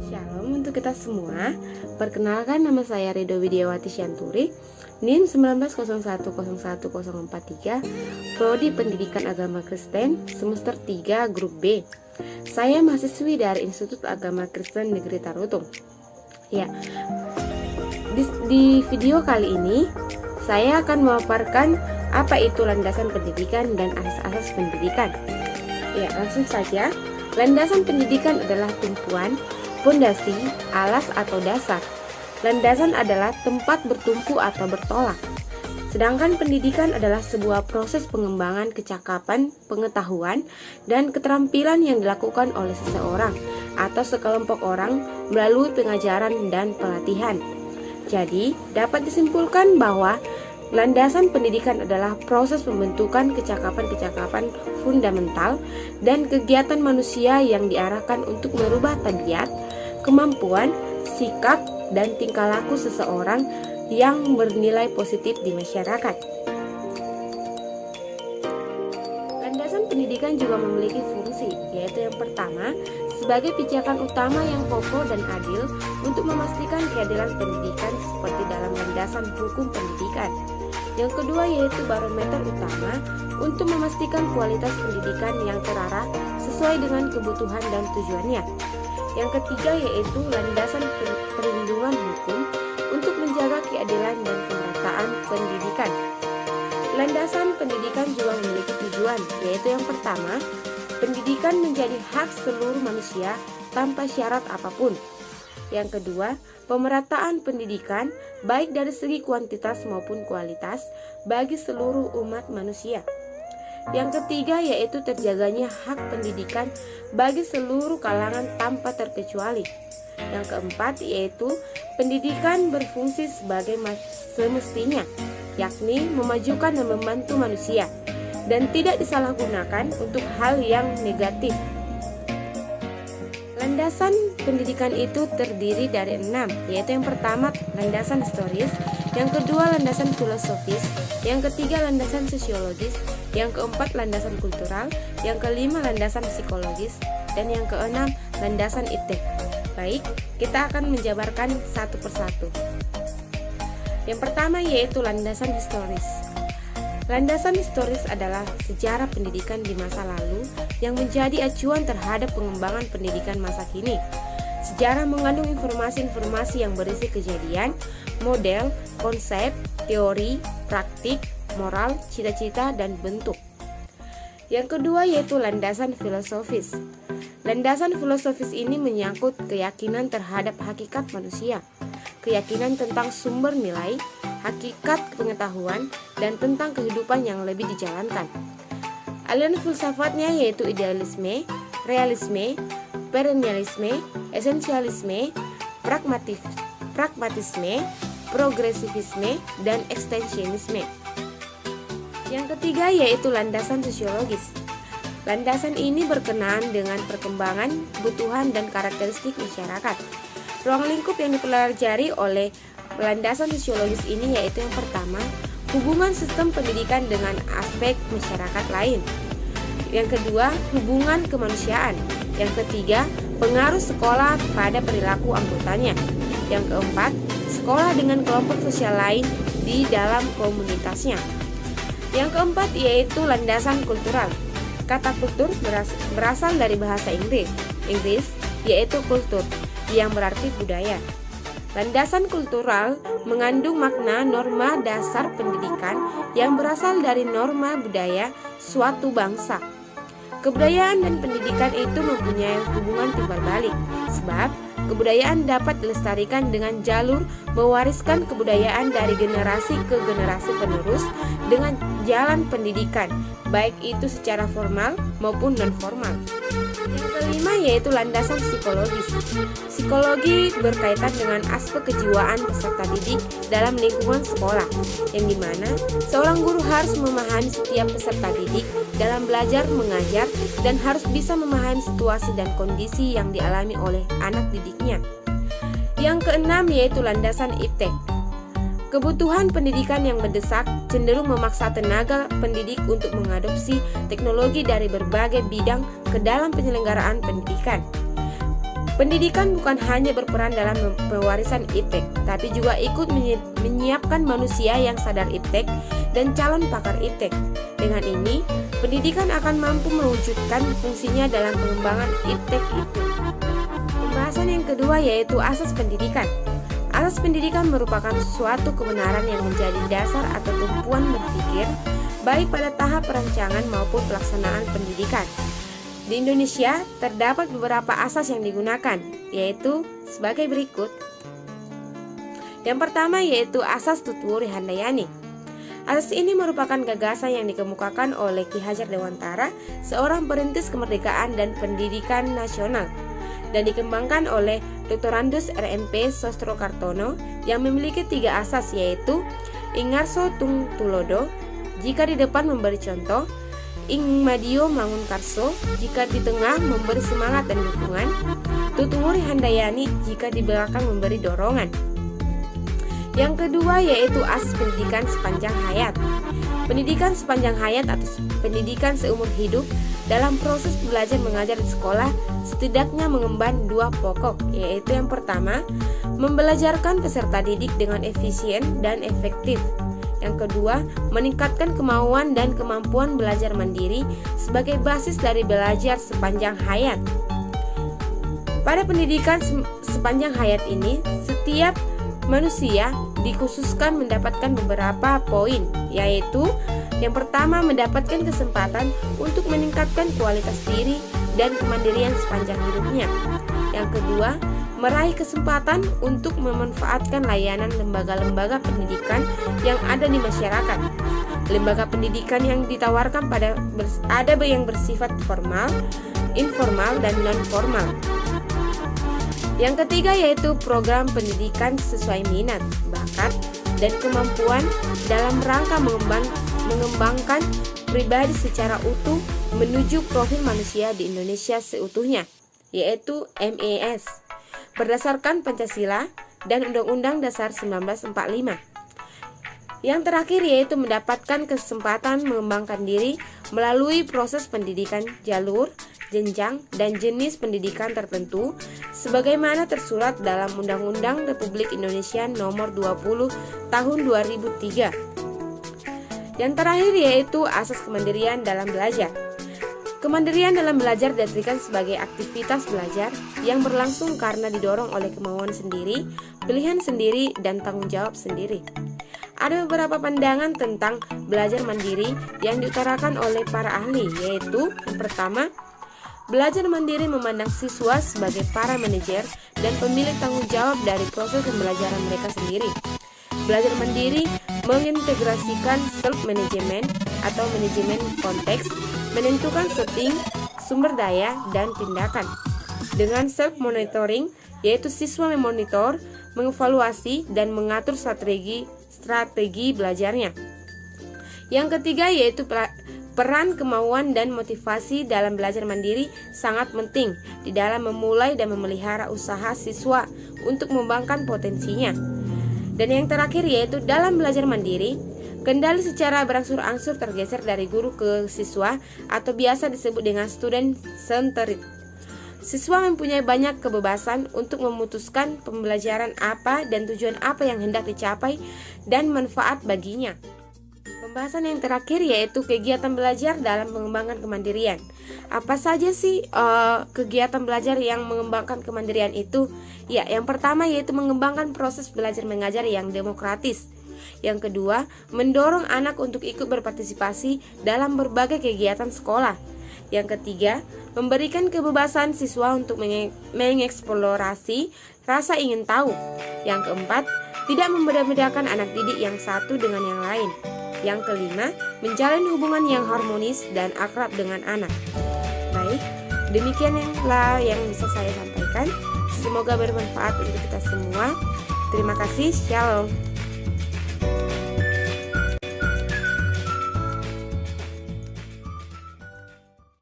Shalom untuk kita semua. Perkenalkan, nama saya Rido Widiawati Syanturi, NIM 190101043, Prodi Pendidikan Agama Kristen, semester 3, Grup B. Saya mahasiswi dari Institut Agama Kristen Negeri Tarutung. Ya, di video kali ini saya akan memaparkan apa itu landasan pendidikan dan asas-asas pendidikan. Ya, langsung saja. Landasan pendidikan adalah tumpuan, pondasi, alas atau dasar. Landasan adalah tempat bertumpu atau bertolak. Sedangkan pendidikan adalah sebuah proses pengembangan kecakapan, pengetahuan, dan keterampilan yang dilakukan oleh seseorang atau sekelompok orang melalui pengajaran dan pelatihan. Jadi, dapat disimpulkan bahwa landasan pendidikan adalah proses pembentukan kecakapan-kecakapan fundamental dan kegiatan manusia yang diarahkan untuk merubah tabiat, kemampuan, sikap, dan tingkah laku seseorang yang bernilai positif di masyarakat. Landasan pendidikan juga memiliki fungsi, yaitu yang pertama, sebagai pijakan utama yang kokoh dan adil untuk memastikan keadilan pendidikan seperti dalam landasan hukum pendidikan. Yang kedua yaitu barometer utama untuk memastikan kualitas pendidikan yang terarah sesuai dengan kebutuhan dan tujuannya. Yang ketiga yaitu landasan perlindungan hukum untuk menjaga keadilan dan pemerataan pendidikan. Landasan pendidikan juga memiliki tujuan, yaitu yang pertama, pendidikan menjadi hak seluruh manusia tanpa syarat apapun. Yang kedua, pemerataan pendidikan baik dari segi kuantitas maupun kualitas bagi seluruh umat manusia. Yang ketiga yaitu terjaganya hak pendidikan bagi seluruh kalangan tanpa terkecuali. Yang keempat yaitu pendidikan berfungsi sebagai semestinya, yakni memajukan dan membantu manusia dan tidak disalahgunakan untuk hal yang negatif. Landasan pendidikan itu terdiri dari 6, yaitu yang pertama landasan historis, yang kedua landasan filosofis, yang ketiga landasan sosiologis, yang keempat landasan kultural, yang kelima landasan psikologis, dan yang keenam landasan etik. Baik, kita akan menjabarkan satu persatu. Yang pertama yaitu landasan historis. Landasan historis adalah sejarah pendidikan di masa lalu yang menjadi acuan terhadap pengembangan pendidikan masa kini. Sejarah mengandung informasi-informasi yang berisi kejadian, model, konsep, teori, praktik, moral, cita-cita, dan bentuk. Yang kedua yaitu landasan filosofis. Landasan filosofis ini menyangkut keyakinan terhadap hakikat manusia, keyakinan tentang sumber nilai, hakikat pengetahuan, dan tentang kehidupan yang lebih dijalankan. Aliran filsafatnya yaitu idealisme, realisme, perennialisme, esensialisme, pragmatisme, progresivisme, dan ekstensionisme. Yang ketiga yaitu landasan sosiologis. Landasan ini berkenaan dengan perkembangan, kebutuhan, dan karakteristik masyarakat. Ruang lingkup yang dipelajari oleh landasan sosiologis ini yaitu yang pertama, hubungan sistem pendidikan dengan aspek masyarakat lain. Yang kedua, hubungan kemanusiaan. Yang ketiga, pengaruh sekolah pada perilaku anggotanya. Yang keempat, sekolah dengan kelompok sosial lain di dalam komunitasnya. Yang keempat yaitu landasan kultural. Kata kultur berasal dari bahasa Inggris yaitu kultur, yang berarti budaya. Landasan kultural mengandung makna norma dasar pendidikan yang berasal dari norma budaya suatu bangsa. Kebudayaan dan pendidikan itu mempunyai hubungan timbal balik, sebab kebudayaan dapat dilestarikan dengan jalur mewariskan kebudayaan dari generasi ke generasi penerus dengan jalan pendidikan, baik itu secara formal maupun non-formal. Yang kelima yaitu landasan psikologis. Psikologi berkaitan dengan aspek kejiwaan peserta didik dalam lingkungan sekolah, yang dimana seorang guru harus memahami setiap peserta didik dalam belajar mengajar dan harus bisa memahami situasi dan kondisi yang dialami oleh anak didiknya. Yang keenam yaitu landasan iptek. Kebutuhan pendidikan yang mendesak cenderung memaksa tenaga pendidik untuk mengadopsi teknologi dari berbagai bidang ke dalam penyelenggaraan pendidikan. Pendidikan bukan hanya berperan dalam pewarisan iptek, tapi juga ikut menyiapkan manusia yang sadar iptek dan calon pakar iptek. Dengan ini, pendidikan akan mampu mewujudkan fungsinya dalam pengembangan iptek itu. Pembahasan yang kedua yaitu asas pendidikan. Asas pendidikan merupakan suatu kebenaran yang menjadi dasar atau tumpuan berpikir, baik pada tahap perancangan maupun pelaksanaan pendidikan. Di Indonesia, terdapat beberapa asas yang digunakan, yaitu sebagai berikut. Yang pertama yaitu asas Tutuwuh Handayani. Asas ini merupakan gagasan yang dikemukakan oleh Ki Hajar Dewantara, seorang perintis kemerdekaan dan pendidikan nasional, dan dikembangkan oleh Dr. Andus RMP Sostrokartono yang memiliki 3 asas, yaitu Ingarso tung tulodo, jika di depan memberi contoh; Ing Madio Mangun Karso, jika di tengah memberi semangat dan dukungan; Tutuwuh Handayani, jika di belakang memberi dorongan. Yang kedua yaitu asas pendidikan sepanjang hayat. Pendidikan sepanjang hayat atau pendidikan seumur hidup dalam proses belajar mengajar di sekolah setidaknya mengemban 2 pokok, yaitu yang pertama, membelajarkan peserta didik dengan efisien dan efektif. Yang kedua, meningkatkan kemauan dan kemampuan belajar mandiri sebagai basis dari belajar sepanjang hayat. Pada pendidikan sepanjang hayat ini, setiap manusia dikhususkan mendapatkan beberapa poin, yaitu yang pertama, mendapatkan kesempatan untuk meningkatkan kualitas diri dan kemandirian sepanjang hidupnya. Yang kedua, meraih kesempatan untuk memanfaatkan layanan lembaga-lembaga pendidikan yang ada di masyarakat. Lembaga pendidikan yang ditawarkan ada yang bersifat formal, informal, dan non-formal. Yang ketiga yaitu program pendidikan sesuai minat, bakat, dan kemampuan dalam rangka mengembangkan pribadi secara utuh menuju profil manusia di Indonesia seutuhnya, yaitu MES, berdasarkan Pancasila dan Undang-Undang Dasar 1945. Yang terakhir yaitu mendapatkan kesempatan mengembangkan diri melalui proses pendidikan jalur, jenjang, dan jenis pendidikan tertentu sebagaimana tersurat dalam Undang-Undang Republik Indonesia Nomor 20 Tahun 2003. Yang terakhir yaitu asas kemandirian dalam belajar. Kemandirian dalam belajar diartikan sebagai aktivitas belajar yang berlangsung karena didorong oleh kemauan sendiri, pilihan sendiri, dan tanggung jawab sendiri. Ada beberapa pandangan tentang belajar mandiri yang diutarakan oleh para ahli, yaitu yang pertama, belajar mandiri memandang siswa sebagai para manajer dan pemilik tanggung jawab dari proses pembelajaran mereka sendiri. Belajar mandiri mengintegrasikan self-management atau manajemen konteks, menentukan setting, sumber daya, dan tindakan. Dengan self-monitoring, yaitu siswa memonitor, mengevaluasi, dan mengatur strategi belajarnya. Yang ketiga yaitu peran, kemauan, dan motivasi dalam belajar mandiri sangat penting di dalam memulai dan memelihara usaha siswa untuk mengembangkan potensinya. Dan yang terakhir yaitu dalam belajar mandiri, kendali secara berangsur-angsur tergeser dari guru ke siswa atau biasa disebut dengan student centered. Siswa mempunyai banyak kebebasan untuk memutuskan pembelajaran apa dan tujuan apa yang hendak dicapai dan manfaat baginya. Pembahasan yang terakhir yaitu kegiatan belajar dalam mengembangkan kemandirian. Apa saja sih kegiatan belajar yang mengembangkan kemandirian itu? Ya, yang pertama yaitu mengembangkan proses belajar mengajar yang demokratis. Yang kedua, mendorong anak untuk ikut berpartisipasi dalam berbagai kegiatan sekolah. Yang ketiga, memberikan kebebasan siswa untuk mengeksplorasi rasa ingin tahu. Yang keempat, tidak membeda-bedakan anak didik yang satu dengan yang lain. Yang kelima, menjalin hubungan yang harmonis dan akrab dengan anak. Baik, demikianlah yang bisa saya sampaikan. Semoga bermanfaat untuk kita semua. Terima kasih, shalom.